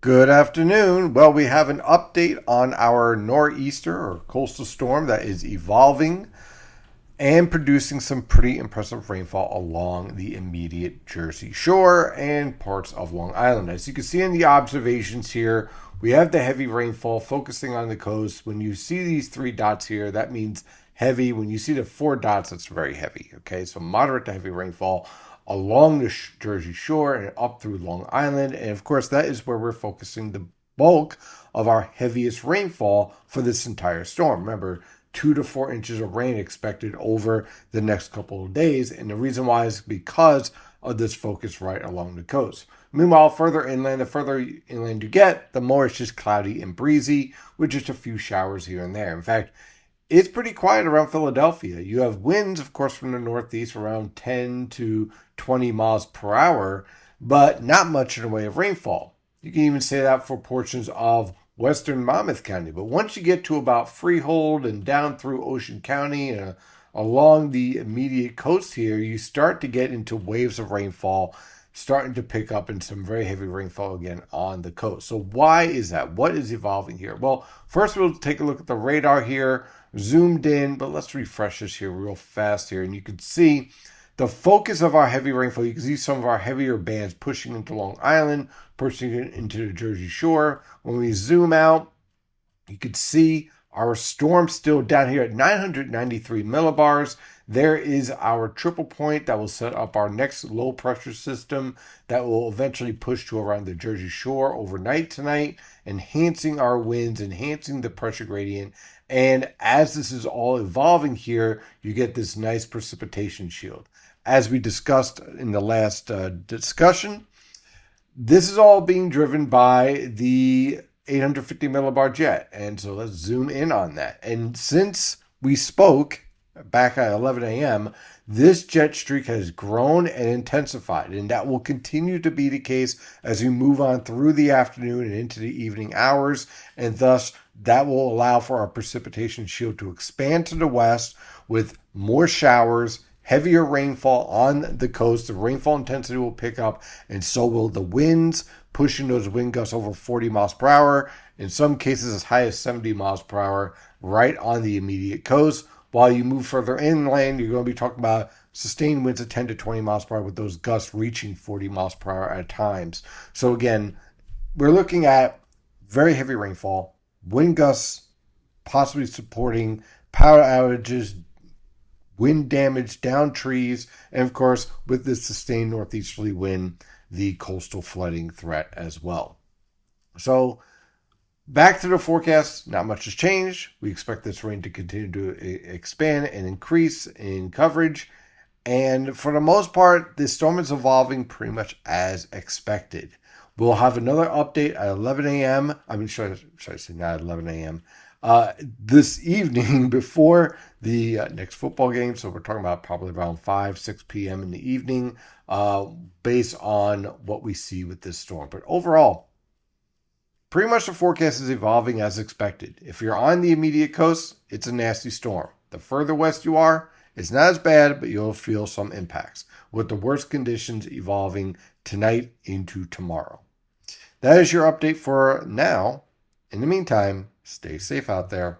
Good afternoon. Well, we have an update on our nor'easter or coastal storm that is evolving and producing some pretty impressive rainfall along the immediate Jersey Shore and parts of Long Island. As you can see in the observations here, we have the heavy rainfall focusing on the coast. When you see these three dots here, that means heavy. When you see the four dots, it's very heavy. Okay, so moderate to heavy rainfall along the Jersey Shore and up through Long Island. And of course, that is where we're focusing the bulk of our heaviest rainfall for this entire storm. Remember, 2 to 4 inches of rain expected over the next couple of days. And the reason why is because of this focus right along the coast. Meanwhile, the further inland you get, the more it's just cloudy and breezy with just a few showers here and there. In fact, it's pretty quiet around Philadelphia. You have winds, of course, from the northeast around 10 to 20 miles per hour, but not much in the way of rainfall. You can even say that for portions of western Monmouth County. But once you get to about Freehold and down through Ocean County and along the immediate coast here, you start to get into waves of rainfall starting to pick up in some very heavy rainfall again on the coast. So why is that? What is evolving here? Well, first we'll take a look at the radar here, zoomed in, but let's refresh this here real fast here. And you can see the focus of our heavy rainfall. You can see some of our heavier bands pushing into Long Island, pushing into the Jersey Shore. When we zoom out, you can see our storm still down here at 993 millibars. There is our triple point that will set up our next low pressure system that will eventually push to around the Jersey Shore overnight tonight, enhancing our winds, enhancing the pressure gradient. And as this is all evolving here, you get this nice precipitation shield. As we discussed in the last discussion, this is all being driven by the 850 millibar jet. And so let's zoom in on that. And since we spoke back at 11 a.m., this jet streak has grown and intensified, and that will continue to be the case as we move on through the afternoon and into the evening hours, and thus that will allow for our precipitation shield to expand to the west with more showers, heavier rainfall on the coast. The rainfall intensity will pick up, and so will the winds, pushing those wind gusts over 40 miles per hour, in some cases as high as 70 miles per hour, right on the immediate coast. While you move further inland, you're going to be talking about sustained winds of 10 to 20 miles per hour with those gusts reaching 40 miles per hour at times. So again, we're looking at very heavy rainfall, wind gusts possibly supporting power outages, wind damage, down trees, and of course, with this sustained northeasterly wind, the coastal flooding threat as well. So back to the forecast, not much has changed. We expect this rain to continue to expand and increase in coverage. And for the most part, this storm is evolving pretty much as expected. We'll have another update at 11 a.m. Should I say not at 11 a.m.? This evening before the next football game. So we're talking about probably around 6 p.m. in the evening, based on what we see with this storm. But overall, pretty much the forecast is evolving as expected. If you're on the immediate coast, it's a nasty storm. The further west you are, it's not as bad, but you'll feel some impacts, with the worst conditions evolving tonight into tomorrow. That is your update for now. In the meantime, stay safe out there.